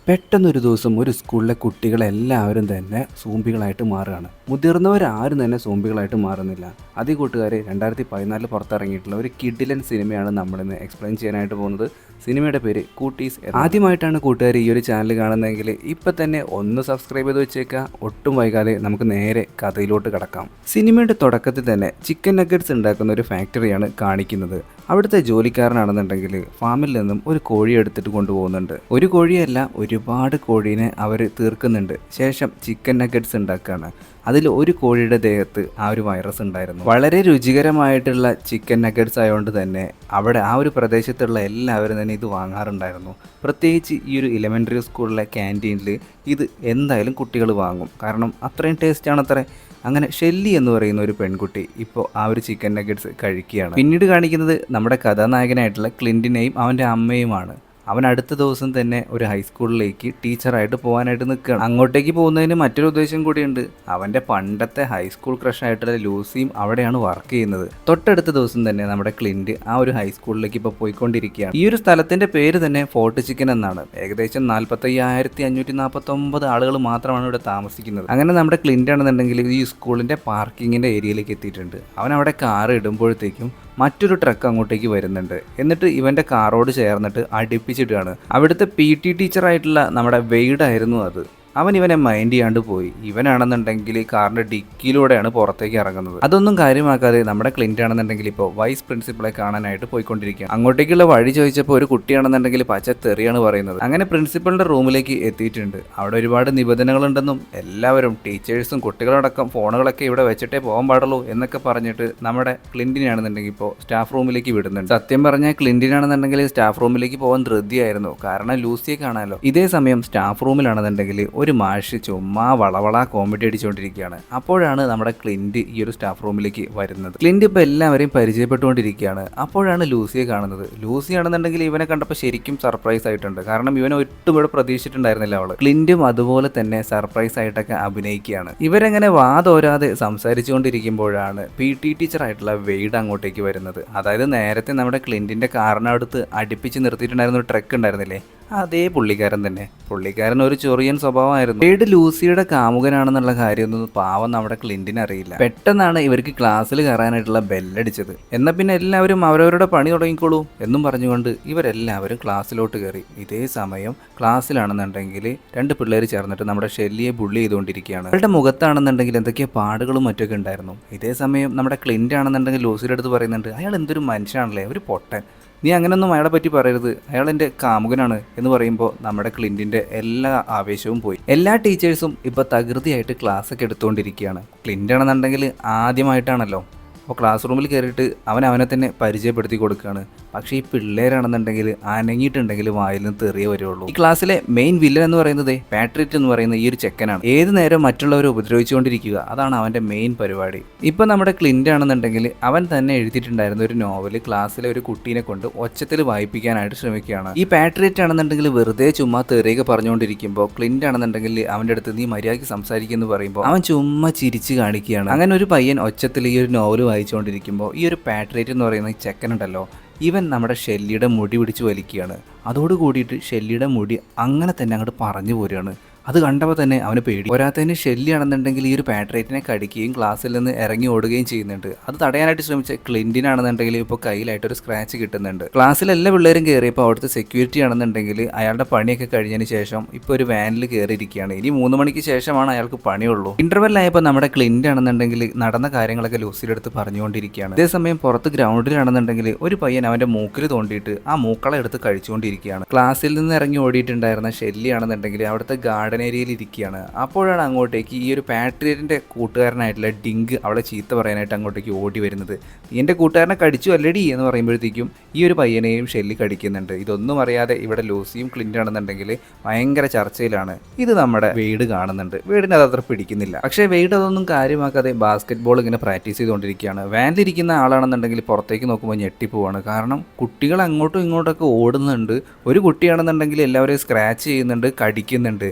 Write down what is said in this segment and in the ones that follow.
പെട്ടെന്നൊരു ദിവസം ഒരു സ്കൂളിലെ കുട്ടികളെല്ലാവരും തന്നെ സോംബികളായിട്ട് മാറുകയാണ്. മുതിർന്നവരാരും തന്നെ സോംബികളായിട്ട് മാറുന്നില്ല. അതേ കൂട്ടുകാരെ, 2014 പുറത്തിറങ്ങിയിട്ടുള്ള ഒരു കിഡിലൻ സിനിമയാണ് നമ്മളിന്ന് എക്സ്പ്ലെയിൻ ചെയ്യാനായിട്ട് പോകുന്നത്. സിനിമയുടെ പേര് കൂട്ടീസ്. ആദ്യമായിട്ടാണ് കൂട്ടുകാർ ഈ ഒരു ചാനൽ കാണുന്നതെങ്കിൽ ഇപ്പം തന്നെ ഒന്ന് സബ്സ്ക്രൈബ് ചെയ്ത് വെച്ചേക്കുക. ഒട്ടും വൈകാതെ നമുക്ക് നേരെ കഥയിലോട്ട് കടക്കാം. സിനിമയുടെ തുടക്കത്തിൽ തന്നെ ചിക്കൻ നഗറ്റ്സ് ഉണ്ടാക്കുന്ന ഒരു ഫാക്ടറിയാണ് കാണിക്കുന്നത്. അവിടുത്തെ ജോലിക്കാരനാണെന്നുണ്ടെങ്കിൽ ഫാമിൽ നിന്നും ഒരു കോഴി എടുത്തിട്ട് കൊണ്ടുപോകുന്നുണ്ട്. ഒരു കോഴിയല്ല, ഒരുപാട് കോഴീനെ അവർ തീർക്കുന്നുണ്ട്. ശേഷം ചിക്കൻ നഗറ്റ്സ് ഉണ്ടാക്കുകയാണ്. അതിൽ ഒരു കോഴിയുടെ ദേഹത്ത് ആ ഒരു വൈറസ് ഉണ്ടായിരുന്നു. വളരെ രുചികരമായിട്ടുള്ള ചിക്കൻ നഗറ്റ്സ് ആയതുകൊണ്ട് തന്നെ അവിടെ ആ ഒരു പ്രദേശത്തുള്ള എല്ലാവരും തന്നെ ഇത് വാങ്ങാറുണ്ടായിരുന്നു. പ്രത്യേകിച്ച് ഈ ഒരു എലിമെൻ്ററി സ്കൂളിലെ ക്യാൻറ്റീനിൽ ഇത് എന്തായാലും കുട്ടികൾ വാങ്ങും. കാരണം അത്രയും ടേസ്റ്റാണത്രേ. അങ്ങനെ ഷെല്ലി എന്ന് പറയുന്ന ഒരു പെൺകുട്ടി ഇപ്പോൾ ആ ഒരു ചിക്കൻ നഗറ്റ്സ് കഴിക്കുകയാണ്. പിന്നീട് കാണിക്കുന്നത് നമ്മുടെ കഥാനായകനായിട്ടുള്ള ക്ലിൻറ്റിനെയും അവൻ്റെ അമ്മയുമാണ്. അവൻ അടുത്ത ദിവസം തന്നെ ഒരു ഹൈസ്കൂളിലേക്ക് ടീച്ചറായിട്ട് പോകാനായിട്ട് നിൽക്കുകയാണ്. അങ്ങോട്ടേക്ക് പോകുന്നതിന് മറ്റൊരു ഉദ്ദേശം കൂടിയുണ്ട്. അവൻ്റെ പണ്ടത്തെ ഹൈസ്കൂൾ ക്രഷായിട്ടുള്ള ലൂസിയും അവിടെയാണ് വർക്ക് ചെയ്യുന്നത്. തൊട്ടടുത്ത ദിവസം തന്നെ നമ്മുടെ ക്ലിൻറ്റ് ആ ഒരു ഹൈസ്കൂളിലേക്ക് ഇപ്പോൾ പോയിക്കൊണ്ടിരിക്കുകയാണ്. ഈ ഒരു സ്ഥലത്തിൻ്റെ പേര് തന്നെ ഫോർട്ട് ചിക്കൻ എന്നാണ്. ഏകദേശം 45,549 ആളുകൾ മാത്രമാണ് ഇവിടെ താമസിക്കുന്നത്. അങ്ങനെ നമ്മുടെ ക്ലിൻറ്റ് ആണെന്നുണ്ടെങ്കിൽ ഈ സ്കൂളിൻ്റെ പാർക്കിങ്ങിൻ്റെ ഏരിയയിലേക്ക് എത്തിയിട്ടുണ്ട്. അവൻ അവിടെ കാർ ഇടുമ്പോഴത്തേക്കും മറ്റൊരു ട്രക്ക് അങ്ങോട്ടേക്ക് വരുന്നുണ്ട്. എന്നിട്ട് ഇവൻ്റെ കാറോട് ചേർന്നിട്ട് അടുപ്പിച്ചിട്ടാണ്. അവിടുത്തെ PT ടീച്ചറായിട്ടുള്ള നമ്മുടെ വെയ്ഡായിരുന്നു അത്. അവൻ ഇവനെ മൈൻഡ് ചെയ്യാണ്ട് പോയി. ഇവനാണെന്നുണ്ടെങ്കിൽ കാറിൻ്റെ ഡിക്കിയിലൂടെയാണ് പുറത്തേക്ക് ഇറങ്ങുന്നത്. അതൊന്നും കാര്യമാക്കാതെ നമ്മുടെ ക്ലിൻറ്റ് ആണെന്നുണ്ടെങ്കിൽ ഇപ്പോൾ വൈസ് പ്രിൻസിപ്പളെ കാണാനായിട്ട് പോയിക്കൊണ്ടിരിക്കുകയാണ്. അങ്ങോട്ടേക്കുള്ള വഴി ചോദിച്ചപ്പോൾ ഒരു കുട്ടിയാണെന്നുണ്ടെങ്കിൽ പച്ചത്തെറിയാണ് പറയുന്നത്. അങ്ങനെ പ്രിൻസിപ്പളിൻ്റെ റൂമിലേക്ക് എത്തിയിട്ടുണ്ട്. അവിടെ ഒരുപാട് നിബന്ധനകളുണ്ടെന്നും എല്ലാവരും ടീച്ചേഴ്സും കുട്ടികളടക്കം ഫോണുകളൊക്കെ ഇവിടെ വെച്ചിട്ടേ പോകാൻ പാടുള്ളൂ എന്നൊക്കെ പറഞ്ഞിട്ട് നമ്മുടെ ക്ലിൻറ്റിനാണെന്നുണ്ടെങ്കിൽ ഇപ്പോൾ സ്റ്റാഫ് റൂമിലേക്ക് വിടുന്നുണ്ട്. സത്യം പറഞ്ഞാൽ ക്ലിൻറ്റിനാണെന്നുണ്ടെങ്കിൽ സ്റ്റാഫ് റൂമിലേക്ക് പോകാൻ ധൃതിയായിരുന്നു. കാരണം ലൂസിയെ കാണാമല്ലോ. ഇതേ സമയം സ്റ്റാഫ് റൂമിലാണെന്നുണ്ടെങ്കിൽ ഒരു മാഷ് ചുമ്മാ വളവള കോമഡി അടിച്ചുകൊണ്ടിരിക്കുകയാണ്. അപ്പോഴാണ് നമ്മുടെ ക്ലിൻറ്റ് ഈ ഒരു സ്റ്റാഫ് റൂമിലേക്ക് വരുന്നത്. ക്ലിൻറ്റ് ഇപ്പോൾ എല്ലാവരെയും പരിചയപ്പെട്ടുകൊണ്ടിരിക്കുകയാണ്. അപ്പോഴാണ് ലൂസിയെ കാണുന്നത്. ലൂസി ആണെന്നുണ്ടെങ്കിൽ ഇവനെ കണ്ടപ്പോൾ ശരിക്കും സർപ്രൈസ് ആയിട്ടുണ്ട്. കാരണം ഇവനെ ഒട്ടും ഇവിടെ പ്രതീക്ഷിച്ചിട്ടുണ്ടായിരുന്നില്ല അവൾ. ക്ലിൻറ്റും അതുപോലെ തന്നെ സർപ്രൈസ് ആയിട്ടൊക്കെ അഭിനയിക്കുകയാണ്. ഇവരെങ്ങനെ വാതോരാതെ സംസാരിച്ചുകൊണ്ടിരിക്കുമ്പോഴാണ് PT ടീച്ചറായിട്ടുള്ള വെയ്ഡ് അങ്ങോട്ടേക്ക് വരുന്നത്. അതായത് നേരത്തെ നമ്മുടെ ക്ലിൻറ്റിൻ്റെ കാറിനടുത്ത് അടുപ്പിച്ച് നിർത്തിയിട്ടുണ്ടായിരുന്ന ഒരു ട്രക്ക് ഉണ്ടായിരുന്നില്ലേ, അതേ പുള്ളിക്കാരൻ തന്നെ. പുള്ളിക്കാരൻ ഒരു ചൊറിയൻ സ്വഭാവമായിരുന്നു. വെയ്ഡ് ലൂസിയുടെ കാമുകനാണെന്നുള്ള കാര്യമൊന്നും പാവം നമ്മുടെ ക്ലിൻറ്റിന് അറിയില്ല. പെട്ടെന്നാണ് ഇവർക്ക് ക്ലാസ്സിൽ കയറാനായിട്ടുള്ള ബെല്ലടിച്ചത്. എന്നാൽ പിന്നെ എല്ലാവരും അവരവരുടെ പണി തുടങ്ങിക്കോളൂ എന്നും പറഞ്ഞുകൊണ്ട് ഇവരെല്ലാവരും ക്ലാസ്സിലോട്ട് കയറി. ഇതേ സമയം ക്ലാസ്സിലാണെന്നുണ്ടെങ്കിൽ 2 പിള്ളേർ ചേർന്നിട്ട് നമ്മുടെ ഷെല്ലിയെ ബുള്ളി ചെയ്തുകൊണ്ടിരിക്കുകയാണ്. അവരുടെ മുഖത്താണെന്നുണ്ടെങ്കിൽ എന്തൊക്കെയോ പാടുകളും മറ്റൊക്കെ ഉണ്ടായിരുന്നു. ഇതേ സമയം നമ്മുടെ ക്ലിൻറ്റ് ആണെന്നുണ്ടെങ്കിൽ ലൂസിയുടെ അടുത്ത് പറയുന്നുണ്ട്, അയാൾ എന്തൊരു മനുഷ്യനാണല്ലേ, ഒരു പൊട്ടൻ, നീ അങ്ങനെയൊന്നും അയാളെ പറ്റി പറയരുത്, അയാൾ എൻ്റെ കാമുകനാണ് എന്ന് പറയുമ്പോൾ നമ്മുടെ ക്ലിൻറ്റിൻ്റെ എല്ലാ ആവേശവും പോയി. എല്ലാ ടീച്ചേഴ്സും ഇപ്പോൾ തകൃതിയായിട്ട് ക്ലാസ്സൊക്കെ എടുത്തുകൊണ്ടിരിക്കുകയാണ്. ക്ലിൻറ്റ് ആണെന്നുണ്ടെങ്കിൽ ആദ്യമായിട്ടാണല്ലോ. അപ്പോൾ ക്ലാസ് റൂമിൽ കയറിയിട്ട് അവനെ തന്നെ പരിചയപ്പെടുത്തി കൊടുക്കുകയാണ്. പക്ഷേ ഈ പിള്ളേരാണെന്നുണ്ടെങ്കിൽ അനങ്ങിയിട്ടുണ്ടെങ്കിൽ വായിൽ നിന്ന് തെറിയേ വരുള്ളൂ. ഈ ക്ലാസ്സിലെ മെയിൻ വില്ലൻ എന്ന് പറയുന്നത് പാട്രിറ്റ് എന്ന് പറയുന്ന ഈ ഒരു ചെക്കനാണ്. ഏത് നേരം മറ്റുള്ളവരെ ഉപദ്രവിച്ചുകൊണ്ടിരിക്കുക, അതാണ് അവൻ്റെ മെയിൻ പരിപാടി. ഇപ്പം നമ്മുടെ ക്ലിൻറ്റ് ആണെന്നുണ്ടെങ്കിൽ അവൻ തന്നെ എഴുതിയിട്ടുണ്ടായിരുന്ന ഒരു നോവൽ ക്ലാസ്സിലെ ഒരു കുട്ടീനെ കൊണ്ട് ഒച്ചത്തിൽ വായിപ്പിക്കാനായിട്ട് ശ്രമിക്കുകയാണ്. ഈ പാട്രിറ്റ് ആണെന്നുണ്ടെങ്കിൽ വെറുതെ ചുമ്മാ തെറിയൊക്കെ പറഞ്ഞുകൊണ്ടിരിക്കുമ്പോൾ ക്ലിൻറ്റ് ആണെന്നുണ്ടെങ്കിൽ അവൻ്റെ അടുത്ത് നീ മര്യാദയ്ക്ക് സംസാരിക്കുമെന്ന് പറയുമ്പോൾ അവൻ ചുമ്മാ ചിരിച്ച് കാണിക്കുകയാണ്. അങ്ങനെ ഒരു പയ്യൻ ഒച്ചത്തിൽ ഈ ഒരു നോവൽ വായിച്ചുകൊണ്ടിരിക്കുമ്പോൾ ഈ ഒരു പാട്രിറ്റ് എന്ന് പറയുന്ന ഈ ചെക്കനുണ്ടല്ലോ, ഇവൻ നമ്മുടെ ഷെല്ലിയുടെ മുടി പിടിച്ച് വലിക്കുകയാണ്. അതോട് കൂടിയിട്ട് ഷെല്ലിയുടെ മുടി അങ്ങനെ തന്നെ അങ്ങോട്ട് പറഞ്ഞു പോരുകയാണ്. അത് കണ്ടപ്പോൾ തന്നെ അവന് പേടി. പോരാത്തതിന് ഷെല്ലി ആണെന്നുണ്ടെങ്കിൽ ഈ ഒരു പാട്രേറ്റിനെ കടിക്കുകയും ക്ലാസ്സിൽ നിന്ന് ഇറങ്ങി ഓടുകയും ചെയ്യുന്നുണ്ട്. അത് തടയാനായിട്ട് ശ്രമിച്ച ക്ലിൻറ്റിനാണെന്നുണ്ടെങ്കിൽ ഇപ്പോൾ കയ്യിലായിട്ടൊരു സ്ക്രാച്ച് കിട്ടുന്നുണ്ട്. ക്ലാസ്സിൽ എല്ലാ പിള്ളേരും കയറിയപ്പോൾ അവിടുത്തെ സെക്യൂരിറ്റി ആണെന്നുണ്ടെങ്കിൽ അയാളുടെ പണിയൊക്കെ കഴിഞ്ഞതിന് ശേഷം ഇപ്പോൾ ഒരു വാനിൽ കയറിയിരിക്കുകയാണ്. ഇനി 3 മണിക്ക് ശേഷമാണ് അയാൾക്ക് പണിയുള്ളൂ. ഇന്റർവെല്ലായപ്പോൾ നമ്മുടെ ക്ലിൻറ്റ് ആണെന്നുണ്ടെങ്കിൽ നടന്ന കാര്യങ്ങളൊക്കെ ലൂസിയുടെ അടുത്ത് പറഞ്ഞുകൊണ്ടിരിക്കുകയാണ്. അതേസമയം പുറത്ത് ഗ്രൗണ്ടിലാണെന്നുണ്ടെങ്കിൽ ഒരു പയ്യൻ അവൻ്റെ മൂക്കിൽ തോണ്ടിയിട്ട് ആ മൂക്കളെ എടുത്ത് കഴിച്ചുകൊണ്ടിരിക്കുകയാണ്. ക്ലാസ്സിൽ നിന്ന് ഇറങ്ങി ഓടിയിട്ടുണ്ടായിരുന്ന ഷെല്ലി ആണെന്നുണ്ടെങ്കിൽ അവിടുത്തെ ഏരിയയിൽ ഇരിക്കുകയാണ്. അപ്പോഴാണ് അങ്ങോട്ടേക്ക് ഈ ഒരു പാട്രിയറ്റിൻ്റെ കൂട്ടുകാരനായിട്ടുള്ള ഡിങ്ക് അവളെ ചീത്ത പറയാനായിട്ട് അങ്ങോട്ടേക്ക് ഓടി വരുന്നത്. എൻ്റെ കൂട്ടുകാരനെ കടിച്ചു അല്ലടി എന്ന് പറയുമ്പോഴത്തേക്കും ഈ ഒരു പയ്യനെയും ഷെല്ലി കടിക്കുന്നുണ്ട്. ഇതൊന്നും അറിയാതെ ഇവിടെ ലൂസിയും ക്ലിൻറ്റ് ആണെന്നുണ്ടെങ്കിൽ ഭയങ്കര ചർച്ചയിലാണ്. ഇത് നമ്മുടെ വെയ്ഡ് കാണുന്നുണ്ട്. വെയ്ഡിന് അത് അത്ര പിടിക്കുന്നില്ല. പക്ഷേ വെയ്ഡ് അതൊന്നും കാര്യമാക്കാതെ ബാസ്കറ്റ് ബോൾ ഇങ്ങനെ പ്രാക്ടീസ് ചെയ്തുകൊണ്ടിരിക്കുകയാണ്. വാനിലിരിക്കുന്ന ആളാണെന്നുണ്ടെങ്കിൽ പുറത്തേക്ക് നോക്കുമ്പോൾ ഞെട്ടിപ്പോവാണ്. കാരണം കുട്ടികൾ അങ്ങോട്ടും ഇങ്ങോട്ടൊക്കെ ഓടുന്നുണ്ട്. ഒരു കുട്ടിയാണെന്നുണ്ടെങ്കിൽ എല്ലാവരെയും സ്ക്രാച്ച് ചെയ്യുന്നുണ്ട്, കടിക്കുന്നുണ്ട്.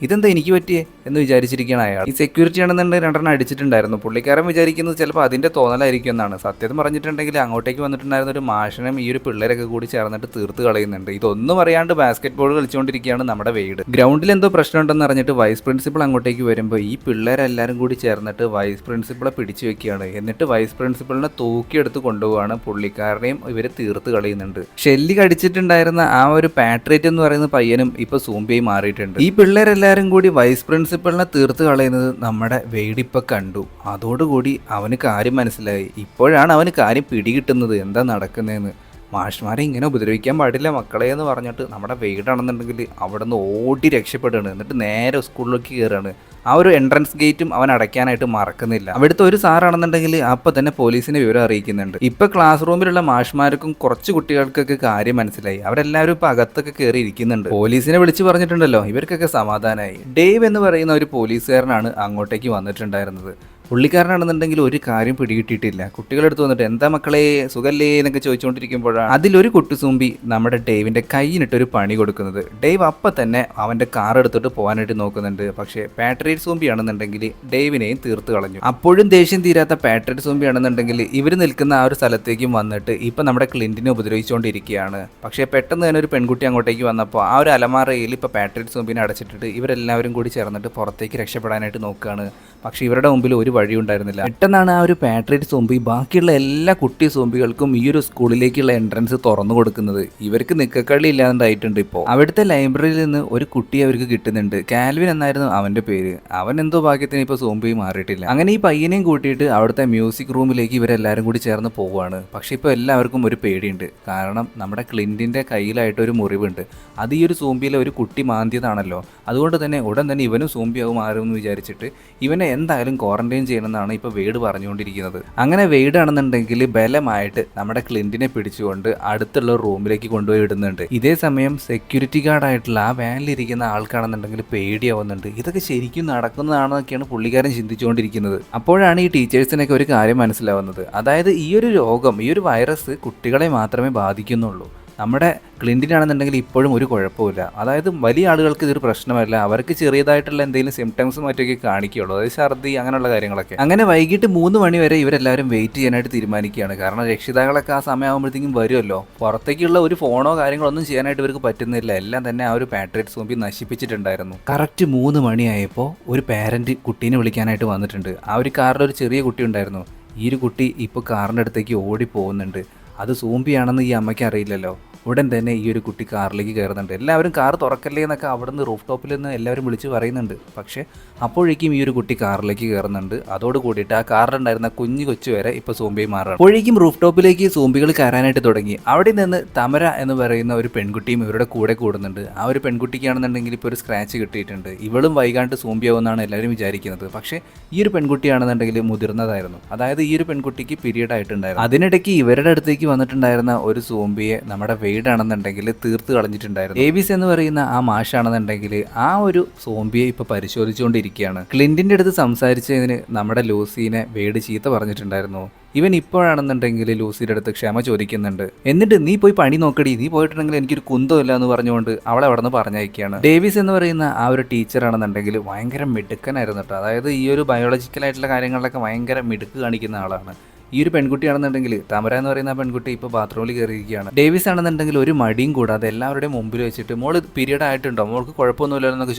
ഇതെന്താ എനിക്ക് പറ്റിയേ എന്ന് വിചാരിച്ചിരിക്കുകയാണ് അയാൾ. ഈ സെക്യൂരിറ്റി ആണെന്നുണ്ടെങ്കിൽ 2 അടിച്ചിട്ടുണ്ടായിരുന്നു. പുള്ളിക്കാരൻ വിചാരിക്കുന്നത് ചിലപ്പോൾ അതിൻ്റെ തോന്നലായിരിക്കും എന്നാണ്. സത്യം പറഞ്ഞിട്ടുണ്ടെങ്കിൽ അങ്ങോട്ടേക്ക് വന്നിട്ടുണ്ടായിരുന്ന ഒരു മാഷിനും ഈ ഒരു പിള്ളേരൊക്കെ കൂടി ചേർന്നിട്ട് തീർത്ത് കളയുന്നുണ്ട്. ഇതൊന്നും അറിയാണ്ട് ബാസ്കറ്റ് ബോൾ കളിച്ചുകൊണ്ടിരിക്കുകയാണ് നമ്മുടെ വെയ്ഡ്. ഗ്രൗണ്ടിൽ എന്തോ പ്രശ്നമുണ്ടെന്ന് അറിഞ്ഞിട്ട് വൈസ് പ്രിൻസിപ്പൾ അങ്ങോട്ടേക്ക് വരുമ്പോൾ ഈ പിള്ളേരെല്ലാവരും കൂടി ചേർന്നിട്ട് വൈസ് പ്രിൻസിപ്പളെ പിടിച്ചു വെക്കുകയാണ്. എന്നിട്ട് വൈസ് പ്രിൻസിപ്പളിനെ തൂക്കിയെടുത്ത് കൊണ്ടുപോവാണ്. പുള്ളിക്കാരനെയും ഇവർ തീർത്ത് കളയുന്നുണ്ട്. ഷെല്ലി കടിച്ചിട്ടുണ്ടായിരുന്ന ആ ഒരു പാട്രിയറ്റ് എന്ന് പറയുന്ന പയ്യനും ഇപ്പൊ സൂംബിയായി മാറിയിട്ടുണ്ട്. ഈ പിള്ളേരെല്ലാവരും കൂടി വൈസ് പ്രിൻസിപ്പളിനെ തീർത്ത് കളയുന്നത് നമ്മുടെ വെയ്ഡ് ഇപ്പൊ കണ്ടു. അതോടുകൂടി അവന് കാര്യം മനസ്സിലായി. ഇപ്പോഴാണ് അവന് കാര്യം പിടികിട്ടുന്നത് എന്താ നടക്കുന്നതെന്ന്. മാഷ്മാരെ ഇങ്ങനെ ഉപദ്രവിക്കാൻ പാടില്ല മക്കളെ എന്ന് പറഞ്ഞിട്ട് നമ്മുടെ വെയ്ഡാണെന്നുണ്ടെങ്കിൽ അവിടെ നിന്ന് ഓടി രക്ഷപ്പെടുകയാണ്. എന്നിട്ട് നേരെ സ്കൂളിലേക്ക് കയറുകയാണ്. ആ ഒരു എൻട്രൻസ് ഗേറ്റും അവൻ അടയ്ക്കാനായിട്ട് മറക്കുന്നില്ല. അവിടുത്തെ ഒരു സാറാണെന്നുണ്ടെങ്കിൽ അപ്പം തന്നെ പോലീസിനെ വിവരം അറിയിക്കുന്നുണ്ട്. ഇപ്പം ക്ലാസ് റൂമിലുള്ള മാഷ്മാർക്കും കുറച്ച് കുട്ടികൾക്കൊക്കെ കാര്യം മനസ്സിലായി. അവരെല്ലാവരും ഇപ്പം അകത്തൊക്കെ കയറി ഇരിക്കുന്നുണ്ട്. പോലീസിനെ വിളിച്ച് പറഞ്ഞിട്ടുണ്ടല്ലോ, ഇവർക്കൊക്കെ സമാധാനമായി. ഡേവ് എന്ന് പറയുന്ന ഒരു പോലീസുകാരനാണ് അങ്ങോട്ടേക്ക് വന്നിട്ടുണ്ടായിരുന്നത്. പുള്ളിക്കാരനാണെന്നുണ്ടെങ്കിൽ ഒരു കാര്യം പിടികിട്ടിയിട്ടില്ല. കുട്ടികളെടുത്ത് വന്നിട്ട് എന്താ മക്കളെ സുഖല്ലേ എന്നൊക്കെ ചോദിച്ചുകൊണ്ടിരിക്കുമ്പോഴാണ് അതിലൊരു കുട്ടുസൂമ്പി നമ്മുടെ ഡേവിൻ്റെ കൈയിനിട്ടൊരു പണി കൊടുക്കുന്നത്. ഡേവ് അപ്പം തന്നെ അവൻ്റെ കാർ എടുത്തിട്ട് പോകാനായിട്ട് നോക്കുന്നുണ്ട്. പക്ഷേ പാട്രിയറ്റ് സൂമ്പി ആണെന്നുണ്ടെങ്കിൽ ഡേവിനെയും തീർത്ത് കളഞ്ഞു. അപ്പോഴും ദേഷ്യം തീരാത്ത പാട്രിയറ്റ് സൂമ്പി ആണെന്നുണ്ടെങ്കിൽ ഇവർ നിൽക്കുന്ന ആ ഒരു സ്ഥലത്തേക്കും വന്നിട്ട് ഇപ്പം നമ്മുടെ ക്ലിൻറ്റിനെ ഉപദ്രവിച്ചുകൊണ്ടിരിക്കുകയാണ്. പക്ഷേ പെട്ടെന്ന് തന്നെ ഒരു പെൺകുട്ടി അങ്ങോട്ടേക്ക് വന്നപ്പോൾ ആ ഒരു അലമാറയിൽ ഇപ്പോൾ പാട്രിയറ്റ് സൂമ്പിനെ അടച്ചിട്ടിട്ട് ഇവരെല്ലാവരും കൂടി ചേർന്നിട്ട് പുറത്തേക്ക് രക്ഷപ്പെടാനായിട്ട് നോക്കുകയാണ്. പക്ഷേ ഇവരുടെ മുമ്പിൽ ഒരു വഴി ഉണ്ടായിരുന്നില്ല. പെട്ടെന്നാണ് ആ ഒരു പാട്രിയറ്റ് സോംബി ബാക്കിയുള്ള എല്ലാ കുട്ടി സോംബികൾക്കും ഈ ഒരു സ്കൂളിലേക്കുള്ള എൻട്രൻസ് തുറന്നു കൊടുക്കുന്നത്. ഇവർക്ക് നിക്കക്കളി ഇല്ലാണ്ടായിട്ടുണ്ട്. ഇപ്പോൾ അവിടുത്തെ ലൈബ്രറിയിൽ നിന്ന് ഒരു കുട്ടിയെ അവർക്ക് കിട്ടുന്നുണ്ട്. കാൽവിൻ എന്നായിരുന്നു അവന്റെ പേര്. അവൻ എന്തോ ഭാഗ്യത്തിന് ഇപ്പോൾ സോംബി മാറിയിട്ടില്ല. അങ്ങനെ ഈ പയ്യനെയും കൂട്ടിയിട്ട് അവിടുത്തെ മ്യൂസിക് റൂമിലേക്ക് ഇവരെല്ലാവരും കൂടി ചേർന്ന് പോവുകയാണ്. പക്ഷെ ഇപ്പോൾ എല്ലാവർക്കും ഒരു പേടിയുണ്ട്. കാരണം നമ്മുടെ ക്ലിൻറ്റിന്റെ കയ്യിലായിട്ട് ഒരു മുറിവുണ്ട്. അത് ഈ ഒരു സോംബിയിലെ ഒരു കുട്ടി മാന്തിയതാണല്ലോ. അതുകൊണ്ട് തന്നെ ഉടൻ തന്നെ ഇവനും സോംബിയാവും മാറുമെന്ന് വിചാരിച്ചിട്ട് ഇവനെ എന്തായാലും ക്വാറന്റൈൻ ചെയ്യണമെന്നാണ് ഇപ്പോൾ വെയ്ഡ് പറഞ്ഞുകൊണ്ടിരിക്കുന്നത്. അങ്ങനെ വെയ്ഡ് ആണെന്നുണ്ടെങ്കിൽ ബലമായിട്ട് നമ്മുടെ ക്ലിൻറ്റിനെ പിടിച്ചുകൊണ്ട് അടുത്തുള്ള റൂമിലേക്ക് കൊണ്ടുപോയി ഇടുന്നുണ്ട്. ഇതേ സമയം സെക്യൂരിറ്റി ഗാർഡായിട്ടുള്ള ആ വാനിലിരിക്കുന്ന ആൾക്കാണെന്നുണ്ടെങ്കിൽ പേടിയാവുന്നുണ്ട്. ഇതൊക്കെ ശരിക്കും നടക്കുന്നതാണെന്നൊക്കെയാണ് പുള്ളിക്കാരൻ ചിന്തിച്ചുകൊണ്ടിരിക്കുന്നത്. അപ്പോഴാണ് ഈ ടീച്ചേഴ്സിനൊക്കെ ഒരു കാര്യം മനസ്സിലാവുന്നത്. അതായത് ഈ ഒരു രോഗം, ഈ ഒരു വൈറസ് കുട്ടികളെ മാത്രമേ ബാധിക്കുന്നുള്ളൂ. നമ്മുടെ ക്ലിൻറ്റിനാണെന്നുണ്ടെങ്കിൽ ഇപ്പോഴും ഒരു കുഴപ്പമില്ല. അതായത് വലിയ ആളുകൾക്ക് ഇതൊരു പ്രശ്നമല്ല. അവർക്ക് ചെറിയതായിട്ടുള്ള എന്തെങ്കിലും സിംറ്റംസ് മറ്റൊക്കെ കാണിക്കുകയുള്ളൂ. അതായത് ഛർദി അങ്ങനെയുള്ള കാര്യങ്ങളൊക്കെ. അങ്ങനെ വൈകിട്ട് 3 മണി വരെ ഇവരെല്ലാവരും വെയിറ്റ് ചെയ്യാനായിട്ട് തീരുമാനിക്കുകയാണ്. കാരണം രക്ഷിതാക്കളൊക്കെ ആ സമയമാകുമ്പോഴത്തേക്കും വരുമല്ലോ. പുറത്തേക്കുള്ള ഒരു ഫോണോ കാര്യങ്ങളൊന്നും ചെയ്യാനായിട്ട് ഇവർക്ക് പറ്റുന്നില്ല. എല്ലാം തന്നെ ആ ഒരു പാട്രിയറ്റ് സോംബി നശിപ്പിച്ചിട്ടുണ്ടായിരുന്നു. കറക്റ്റ് 3 മണിയായപ്പോൾ ഒരു പാരന്റ് കുട്ടീനെ വിളിക്കാനായിട്ട് വന്നിട്ടുണ്ട്. ആ ഒരു കാറിൽ ഒരു ചെറിയ കുട്ടി ഉണ്ടായിരുന്നു. ഈ ഒരു കുട്ടി ഇപ്പോൾ കാറിൻ്റെ അടുത്തേക്ക് ഓടി പോകുന്നുണ്ട്. അത് സോംബിയാണെന്ന് ഈ അമ്മയ്ക്ക് അറിയില്ലല്ലോ. ഉടൻ തന്നെ ഈ ഒരു കുട്ടി കാറിലേക്ക് കയറുന്നുണ്ട്. എല്ലാവരും കാർ തുറക്കല്ലേ എന്നൊക്കെ അവിടുന്ന് റൂഫ് ടോപ്പിൽ നിന്ന് എല്ലാവരും വിളിച്ച് പറയുന്നുണ്ട്. പക്ഷേ അപ്പോഴേക്കും ഈ ഒരു കുട്ടി കാറിലേക്ക് കയറുന്നുണ്ട്. അതോട് കൂടിയിട്ട് ആ കാറിലുണ്ടായിരുന്ന കൊച്ചു വരെ ഇപ്പോൾ സോംബിയായി മാറുകയാണ്. അപ്പോഴേക്കും റൂഫ് ടോപ്പിലേക്ക് സോംബികൾ കയറാനായിട്ട് തുടങ്ങി. അവിടെ നിന്ന് തമര എന്ന് പറയുന്ന ഒരു പെൺകുട്ടിയും ഇവരുടെ കൂടെ കൂടുന്നുണ്ട്. ആ ഒരു പെൺകുട്ടിക്കാണെന്നുണ്ടെങ്കിൽ ഇപ്പോൾ ഒരു സ്ക്രാച്ച് കിട്ടിയിട്ടുണ്ട്. ഇവളും വൈകാണ്ട് സോംബിയാവുമെന്നാണ് എല്ലാവരും വിചാരിക്കുന്നത്. പക്ഷേ ഈ ഒരു പെൺകുട്ടിയാണെന്നുണ്ടെങ്കിൽ മുതിർന്നതായിരുന്നു. അതായത് ഈ ഒരു പെൺകുട്ടിക്ക് പീരിയഡ് ആയിട്ടുണ്ടായിരുന്നു. അതിനിടയ്ക്ക് ഇവരുടെ അടുത്തേക്ക് വന്നിട്ടുണ്ടായിരുന്ന ഒരു സോംബിയെ നമ്മുടെ വെയ്ഡാണെന്നുണ്ടെങ്കിൽ തീർത്ത് കളഞ്ഞിട്ടുണ്ടായിരുന്നു. ഡേവിസ് എന്ന് പറയുന്ന ആ മാഷാണെന്നുണ്ടെങ്കിൽ ആ ഒരു സോംബിയെ ഇപ്പൊ പരിശോധിച്ചുകൊണ്ടിരിക്കുകയാണ്. ക്ലിൻറ്റിന്റെ അടുത്ത് സംസാരിച്ചതിന് നമ്മുടെ ലൂസീനെ വെയ്ഡ് ചീത്ത പറഞ്ഞിട്ടുണ്ടായിരുന്നു. ഇവൻ ഇപ്പോഴാണെന്നുണ്ടെങ്കിൽ ലൂസിയുടെ അടുത്ത് ക്ഷമ ചോദിക്കുന്നുണ്ട്. എന്നിട്ട് നീ പോയി പണി നോക്കടി, നീ പോയിട്ടുണ്ടെങ്കിൽ എനിക്കൊരു കുന്തമില്ല എന്ന് പറഞ്ഞുകൊണ്ട് അവളെ അവിടെ നിന്ന് പറഞ്ഞയക്കുകയാണ്. ഡേവിസ് എന്ന് പറയുന്ന ആ ഒരു ടീച്ചറാണെന്നുണ്ടെങ്കിൽ ഭയങ്കര മിടുക്കനായിരുന്നു കേട്ടോ. അതായത് ഈ ഒരു ബയോളജിക്കലായിട്ടുള്ള കാര്യങ്ങളിലൊക്കെ ഭയങ്കര മിടുക്ക് കാണിക്കുന്ന ആളാണ്. ഈ ഒരു പെൺകുട്ടിയാണെന്നുണ്ടെങ്കിൽ തമര എന്ന് പറയുന്ന പെൺകുട്ടി ഇപ്പോൾ ബാത്റൂമിൽ കയറിയിരിക്കുകയാണ്. ഡേവിസ് ആണെന്നുണ്ടെങ്കിൽ ഒരു മടിയും കൂടാതെ എല്ലാവരുടെയും മുമ്പിൽ വെച്ചിട്ട് മോള് പീരിയഡ് ആയിട്ടുണ്ടോ, മോൾക്ക് കുഴപ്പമൊന്നുമില്ലല്ലോ എന്നൊക്കെ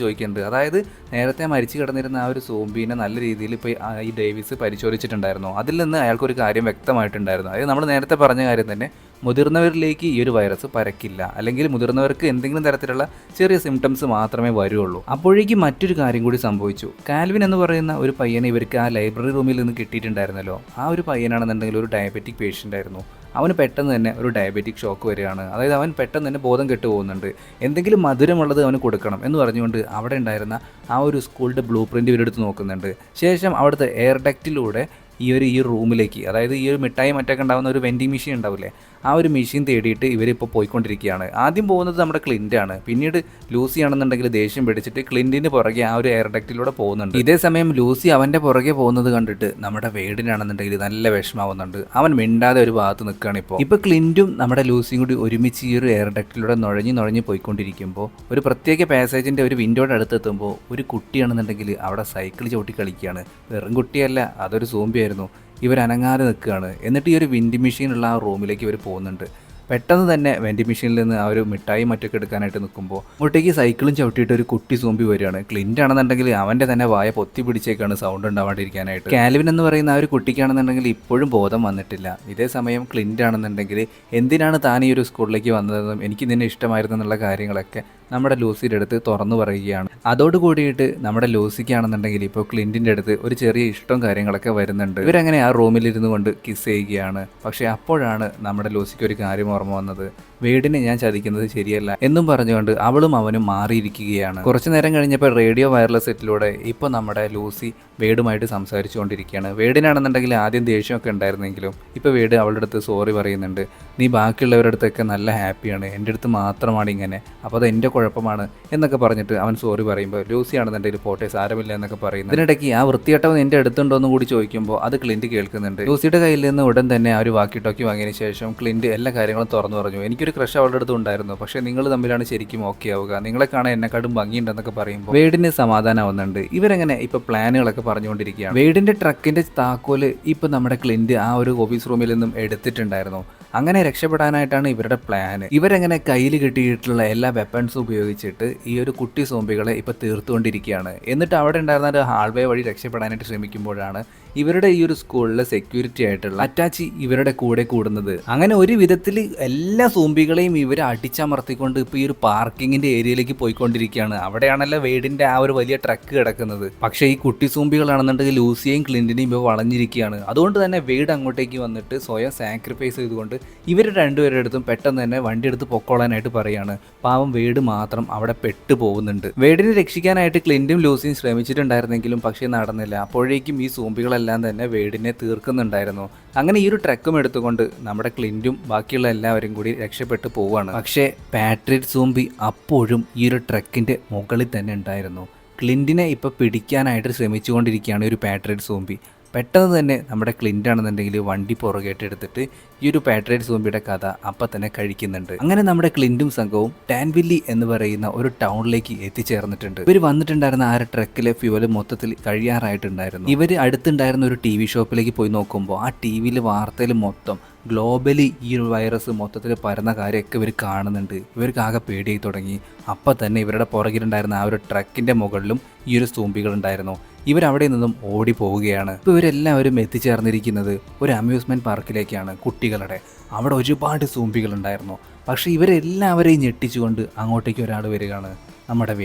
ചോദിക്കുന്നുണ്ട്. അതായത് നേരത്തെ മരിച്ചു കിടന്നിരുന്ന ആ ഒരു സോംബീനെ നല്ല രീതിയിൽ ഇപ്പോൾ ഈ ഡേവിസ് പരിശോധിച്ചിട്ടുണ്ടായിരുന്നു. അതിൽ നിന്ന് അയാൾക്കൊരു കാര്യം വ്യക്തമായിട്ടുണ്ടായിരുന്നു. അതായത് നമ്മൾ നേരത്തെ പറഞ്ഞ കാര്യം തന്നെ, മുതിർന്നവരിലേക്ക് ഈ ഒരു വൈറസ് പരക്കില്ല, അല്ലെങ്കിൽ മുതിർന്നവർക്ക് എന്തെങ്കിലും തരത്തിലുള്ള ചെറിയ സിംറ്റംസ് മാത്രമേ വരുള്ളൂ. അപ്പോഴേക്കും മറ്റൊരു കാര്യം കൂടി സംഭവിച്ചു. കാൽവിൻ എന്ന് പറയുന്ന ഒരു പയ്യനെ ഇവർക്ക് ആ ലൈബ്രറി റൂമിൽ നിന്ന് കിട്ടിയിട്ടുണ്ടായിരുന്നല്ലോ. ആ ഒരു പയ്യനാണെന്നുണ്ടെങ്കിൽ ഒരു ഡയബറ്റിക് പേഷ്യൻ്റ് ആയിരുന്നു. അവന് പെട്ടെന്ന് തന്നെ ഒരു ഡയബറ്റിക് ഷോക്ക് വരികയാണ്. അതായത് അവൻ പെട്ടെന്ന് തന്നെ ബോധം കെട്ടു പോകുന്നുണ്ട്. എന്തെങ്കിലും മധുരമുള്ളത് അവന് കൊടുക്കണം എന്ന് പറഞ്ഞുകൊണ്ട് അവിടെ ഉണ്ടായിരുന്ന ആ ഒരു സ്കൂളിൻ്റെ ബ്ലൂ പ്രിൻ്റ് ഇവരെടുത്ത് നോക്കുന്നുണ്ട്. ശേഷം അവിടുത്തെ എയർ ഡക്റ്റിലൂടെ ഈ റൂമിലേക്ക്, അതായത് ഈ ഒരു മിഠായി മറ്റൊക്കെ ഉണ്ടാകുന്ന ഒരു വെൻഡിങ് മെഷീൻ ഉണ്ടാവില്ലേ, ആ ഒരു മെഷീൻ തേടിയിട്ട് ഇവരിപ്പോൾ പോയിക്കൊണ്ടിരിക്കുകയാണ്. ആദ്യം പോകുന്നത് നമ്മുടെ ക്ലിൻ്റാണ്. പിന്നീട് ലൂസി ആണെന്നുണ്ടെങ്കിൽ ദേഷ്യം പിടിച്ചിട്ട് ക്ലിൻറ്റിന് പുറകെ ആ ഒരു എയർ ഡക്റ്റിലൂടെ പോകുന്നുണ്ട്. ഇതേ സമയം ലൂസി അവൻ്റെ പുറകെ പോകുന്നത് കണ്ടിട്ട് നമ്മുടെ വേഡിനാണെന്നുണ്ടെങ്കിൽ നല്ല വിഷമാവുന്നുണ്ട്. അവൻ മിണ്ടാതെ ഒരു ഭാഗത്ത് നിൽക്കുകയാണ്. ഇപ്പോൾ ക്ലിൻറ്റും നമ്മുടെ ലൂസിയും കൂടി ഒരുമിച്ച് ഈ ഒരു എയർ ഡക്റ്റിലൂടെ നുഴഞ്ഞ് പോയിക്കൊണ്ടിരിക്കുമ്പോൾ ഒരു പ്രത്യേക പാസേജിൻ്റെ ഒരു വിൻഡോയുടെ അടുത്തെത്തുമ്പോൾ ഒരു കുട്ടിയാണെന്നുണ്ടെങ്കിൽ അവിടെ സൈക്കിൾ ചവിട്ടി കളിക്കുകയാണ്. വെറും കുട്ടിയല്ല, അതൊരു സോംബിയായിരുന്നു. ഇവരനങ്ങാതെ നിൽക്കുകയാണ്. എന്നിട്ട് ഈ ഒരു വിൻഡ് മെഷീനുള്ള ആ റൂമിലേക്ക് ഇവർ പോകുന്നുണ്ട്. പെട്ടെന്ന് തന്നെ വെൻഡിങ് മെഷീനിൽ നിന്ന് ആ ഒരു മിഠായി മറ്റൊക്കെ എടുക്കാനായിട്ട് നിൽക്കുമ്പോൾ അങ്ങോട്ടേക്ക് സൈക്കിളും ചവിട്ടിയിട്ട് ഒരു കുട്ടി സോംബി വരികയാണ്. ക്ലിൻ്റ് ആണെന്നുണ്ടെങ്കിൽ അവൻ്റെ തന്നെ വായ പൊത്തി പിടിച്ചേക്കാണ് സൗണ്ട് ഉണ്ടാവാണ്ടിരിക്കാനായിട്ട്. കാൽവിൻ എന്ന് പറയുന്ന ആ ഒരു കുട്ടിക്കാണെന്നുണ്ടെങ്കിൽ ഇപ്പോഴും ബോധം വന്നിട്ടില്ല. ഇതേ സമയം ക്ലിൻ്റ് ആണെന്നുണ്ടെങ്കിൽ എന്തിനാണ് താൻ ഈ ഒരു സ്കൂളിലേക്ക് വന്നതെന്നും എനിക്ക് നിന്നെ ഇഷ്ടമായിരുന്നു എന്നുള്ള കാര്യങ്ങളൊക്കെ നമ്മുടെ ലൂസിയുടെ അടുത്ത് തുറന്നു പറയുകയാണ്. അതോടുകൂടിയിട്ട് നമ്മുടെ ലൂസിക്കാണെന്നുണ്ടെങ്കിൽ ഇപ്പോൾ ക്ലിൻറ്റിൻ്റെ അടുത്ത് ഒരു ചെറിയ ഇഷ്ടവും കാര്യങ്ങളൊക്കെ വരുന്നുണ്ട്. ഇവരങ്ങനെ ആ റൂമിലിരുന്ന് കൊണ്ട് കിസ് ചെയ്യുകയാണ്. പക്ഷേ അപ്പോഴാണ് നമ്മുടെ ലൂസിക്ക് ഒരു കാര്യം ഓർമ്മ വന്നത്. വേഡിനെ ഞാൻ ചതിക്കുന്നത് ശരിയല്ല എന്നും പറഞ്ഞുകൊണ്ട് അവളും അവനും മാറിയിരിക്കുകയാണ്. കുറച്ചു നേരം കഴിഞ്ഞപ്പോൾ റേഡിയോ വയർലെസ് സെറ്റിലൂടെ ഇപ്പോൾ നമ്മുടെ ലൂസി വേഡുമായിട്ട് സംസാരിച്ചു കൊണ്ടിരിക്കുകയാണ്. വേഡിനാണെന്നുണ്ടെങ്കിൽ ആദ്യം ദേഷ്യമൊക്കെ ഉണ്ടായിരുന്നെങ്കിലും ഇപ്പോൾ വേഡ് അവളുടെ അടുത്ത് സോറി പറയുന്നുണ്ട്. നീ ബാക്കിയുള്ളവരുടെ അടുത്തൊക്കെ നല്ല ഹാപ്പിയാണ്, എൻ്റെ അടുത്ത് മാത്രമാണ് ഇങ്ങനെ, അപ്പോൾ അത് എൻ്റെ കുഴപ്പമാണ് എന്നൊക്കെ പറഞ്ഞിട്ട് അവൻ സോറി പറയുമ്പോൾ ലൂസി ആണെന്നുണ്ടെങ്കിൽ പോട്ടെ സാരമില്ല എന്നൊക്കെ പറയുന്നു. ഇതിനിടയ്ക്ക് ആ വൃത്തികെട്ടവൻ എൻ്റെ അടുത്തുണ്ടോ എന്ന് കൂടി ചോദിക്കുമ്പോൾ അത് ക്ലിൻറ്റ് കേൾക്കുന്നുണ്ട്. ലൂസിയുടെ കയ്യിൽ നിന്ന് ഉടൻ തന്നെ ആ ഒരു വാക്കി ടോക്കി വാങ്ങിയതിന് ശേഷം ക്ലിൻറ്റ് എല്ലാ കാര്യങ്ങളും തുറന്നു പറഞ്ഞു. എനിക്കൊരു ക്രഷ് അവളുടെ അടുത്ത് ഉണ്ടായിരുന്നു, പക്ഷേ നിങ്ങൾ തമ്മിലാണ് ശരിക്കും ഓക്കെ ആവുക, നിങ്ങളെ കാണാൻ എന്നെക്കാളും ഭംഗിയുണ്ടെന്നൊക്കെ പറയുമ്പോൾ വേഡിന് സമാധാനമാവുന്നുണ്ട്. ഇവരങ്ങനെ ഇപ്പോൾ പ്ലാനുകളൊക്കെ പറഞ്ഞുകൊണ്ടിരിക്കുകയാണ്. വേഡിൻ്റെ ട്രക്കിൻ്റെ താക്കോല് ഇപ്പോൾ നമ്മുടെ ക്ലിൻറ്റ് ആ ഒരു ഓഫീസ് റൂമിൽ നിന്നും എടുത്തിട്ടുണ്ടായിരുന്നു. അങ്ങനെ രക്ഷപ്പെടാനായിട്ടാണ് ഇവരുടെ പ്ലാന്. ഇവരങ്ങനെ കയ്യിൽ കിട്ടിയിട്ടുള്ള എല്ലാ വെപ്പൺസും ഉപയോഗിച്ചിട്ട് ഈ ഒരു കുട്ടി സോംബികളെ ഇപ്പോൾ തീർത്തുകൊണ്ടിരിക്കുകയാണ്. എന്നിട്ട് അവിടെ ഉണ്ടായിരുന്ന ഒരു ഹാൾവേ വഴി രക്ഷപ്പെടാനായിട്ട് ശ്രമിക്കുമ്പോഴാണ് ഇവരുടെ ഈ ഒരു സ്കൂളിലെ സെക്യൂരിറ്റി ആയിട്ടുള്ള അറ്റാച്ചി ഇവരുടെ കൂടെ കൂടുന്നത്. അങ്ങനെ ഒരു വിധത്തിൽ എല്ലാ സോംബികളെയും ഇവർ അടിച്ചമർത്തിക്കൊണ്ട് ഇപ്പോൾ ഈ ഒരു പാർക്കിങ്ങിൻ്റെ ഏരിയയിലേക്ക് പോയിക്കൊണ്ടിരിക്കുകയാണ്. അവിടെയാണല്ലോ വേഡിൻ്റെ ആ ഒരു വലിയ ട്രക്ക് കിടക്കുന്നത്. പക്ഷേ ഈ കുട്ടി സോംബികളാണെന്നുണ്ടെങ്കിൽ ലൂസിയെയും ക്ലിൻറ്റിനെയും ഇപ്പോൾ വളഞ്ഞിരിക്കുകയാണ്. അതുകൊണ്ട് തന്നെ വേഡ് അങ്ങോട്ടേക്ക് വന്നിട്ട് സ്വയം സാക്രിഫൈസ് ചെയ്തുകൊണ്ട് ഇവർ രണ്ടുപേരുടെ അടുത്തും പെട്ടെന്ന് തന്നെ വണ്ടി എടുത്ത് പൊക്കോളാനായിട്ട് പറയാണ്. പാവം വേഡ് മാത്രം അവിടെ പെട്ടു പോകുന്നുണ്ട്. വേഡിനെ രക്ഷിക്കാനായിട്ട് ക്ലിൻറ്റും ലൂസിയും ശ്രമിച്ചിട്ടുണ്ടായിരുന്നെങ്കിലും പക്ഷേ നടന്നില്ല. അപ്പോഴേക്കും ഈ സോംബികളെല്ലാം തന്നെ വേഡിനെ തീർക്കുന്നുണ്ടായിരുന്നു. അങ്ങനെ ഈ ഒരു ട്രക്കും എടുത്തുകൊണ്ട് നമ്മുടെ ക്ലിൻറ്റും ബാക്കിയുള്ള എല്ലാവരും കൂടി രക്ഷപ്പെട്ടു പോവുകയാണ്. പക്ഷേ പാട്രിയറ്റ് സോംബി അപ്പോഴും ഈ ഒരു ട്രക്കിൻ്റെ മുകളിൽ തന്നെ ഉണ്ടായിരുന്നു. ക്ലിൻറ്റിനെ ഇപ്പോൾ പിടിക്കാനായിട്ട് ശ്രമിച്ചുകൊണ്ടിരിക്കുകയാണ് ഒരു പാട്രിയറ്റ് സോംബി. പെട്ടെന്ന് തന്നെ നമ്മുടെ ക്ലിൻ്റ് ആണെന്നുണ്ടെങ്കിൽ വണ്ടി പുറകേട്ട് എടുത്തിട്ട് ഈ ഒരു പാട്രിയറ്റ് സോംബിയുടെ കഥ അപ്പം തന്നെ കഴിക്കുന്നുണ്ട്. അങ്ങനെ നമ്മുടെ ക്ലിൻറ്റും സംഘവും ടാൻവില്ലി എന്ന് പറയുന്ന ഒരു ടൗണിലേക്ക് എത്തിച്ചേർന്നിട്ടുണ്ട്. ഇവർ വന്നിട്ടുണ്ടായിരുന്ന ആ ട്രക്കിലെ ഫ്യൂവൽ മൊത്തത്തിൽ കഴിയാറായിട്ടുണ്ടായിരുന്നു. ഇവർ അടുത്തുണ്ടായിരുന്ന ഒരു TV ഷോപ്പിലേക്ക് പോയി നോക്കുമ്പോൾ ആ TV വാർത്തയിൽ മൊത്തം ഗ്ലോബലി ഈ ഒരു വൈറസ് മൊത്തത്തിൽ പരന്ന കാര്യമൊക്കെ ഇവർ കാണുന്നുണ്ട്. ഇവർക്ക് ആകെ പേടിയായി തുടങ്ങി. അപ്പം തന്നെ ഇവരുടെ പുറകിലുണ്ടായിരുന്ന ആ ഒരു ട്രക്കിൻ്റെ മുകളിലും ഈ ഒരു സോംബികളുണ്ടായിരുന്നു. ഇവരവിടെ നിന്നും ഓടി പോവുകയാണ്. ഇപ്പോൾ ഇവരെല്ലാവരും എത്തിച്ചേർന്നിരിക്കുന്നത് ഒരു അമ്യൂസ്മെൻറ്റ് പാർക്കിലേക്കാണ് കുട്ടികളുടെ. അവിടെ ഒരുപാട് സോംബികളുണ്ടായിരുന്നു. പക്ഷേ ഇവരെല്ലാവരെയും ഞെട്ടിച്ചുകൊണ്ട് അങ്ങോട്ടേക്ക് ഒരാൾ വരികയാണ്. നമ്മുടെ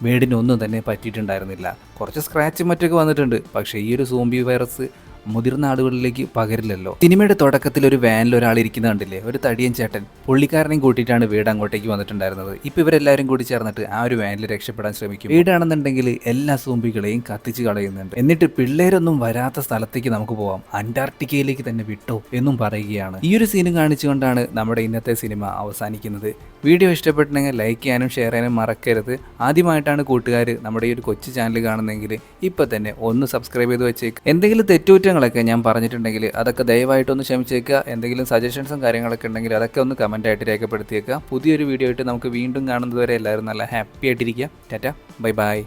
വേഡിനൊന്നും തന്നെ പറ്റിയിട്ടുണ്ടായിരുന്നില്ല. കുറച്ച് സ്ക്രാച്ചും മറ്റൊക്കെ വന്നിട്ടുണ്ട്. പക്ഷേ ഈ ഒരു സോംബി വൈറസ് മുതിർന്ന ആളുകളിലേക്ക് പകരില്ലല്ലോ. സിനിമയുടെ തുടക്കത്തിൽ ഒരു വാനിൽ ഒരാൾ ഇരിക്കുന്നത് കണ്ടില്ലേ, ഒരു തടിയൻ ചേട്ടൻ. പുള്ളിക്കാരനെയും കൂട്ടിയിട്ടാണ് വീട് അങ്ങോട്ടേക്ക് വന്നിട്ടുണ്ടായിരുന്നത്. ഇപ്പോൾ ഇവരെല്ലാവരും കൂടി ചേർന്നിട്ട് ആ ഒരു വാനിൽ രക്ഷപ്പെടാൻ ശ്രമിക്കും. വീടാണെന്നുണ്ടെങ്കിൽ എല്ലാ സോംബികളെയും കത്തിച്ച് കളയുന്നുണ്ട്. എന്നിട്ട് പിള്ളേരൊന്നും വരാത്ത സ്ഥലത്തേക്ക് നമുക്ക് പോവാം, അന്റാർട്ടിക്കയിലേക്ക് തന്നെ വിട്ടോ എന്നും പറയുകയാണ്. ഈ ഒരു സീനും കാണിച്ചുകൊണ്ടാണ് നമ്മുടെ ഇന്നത്തെ സിനിമ അവസാനിക്കുന്നത്. വീഡിയോ ഇഷ്ടപ്പെട്ടിട്ടുണ്ടെങ്കിൽ ലൈക്ക് ചെയ്യാനും ഷെയർ ചെയ്യാനും മറക്കരുത്. ആദ്യമായിട്ടാണ് കൂട്ടുകാർ നമ്മുടെ ഈ ഒരു കൊച്ചു ചാനൽ കാണുന്നതെങ്കിൽ ഇപ്പോൾ തന്നെ ഒന്ന് സബ്സ്ക്രൈബ് ചെയ്ത് വെച്ചേക്ക്. എന്തെങ്കിലും തെറ്റുകുറ്റങ്ങളൊക്കെ ഞാൻ പറഞ്ഞിട്ടുണ്ടെങ്കിൽ അതൊക്കെ ദയവായിട്ടൊന്ന് ക്ഷമിച്ചേക്കുക. എന്തെങ്കിലും സജഷൻസും കാര്യങ്ങളൊക്കെ ഉണ്ടെങ്കിൽ അതൊക്കെ ഒന്ന് കമൻറ്റായിട്ട് രേഖപ്പെടുത്തിയേക്കുക. പുതിയൊരു വീഡിയോ ആയിട്ട് നമുക്ക് വീണ്ടും കാണുന്നതുവരെ എല്ലാവരും നല്ല ഹാപ്പി ആയിട്ടിരിക്കുക. Tata, bye bye.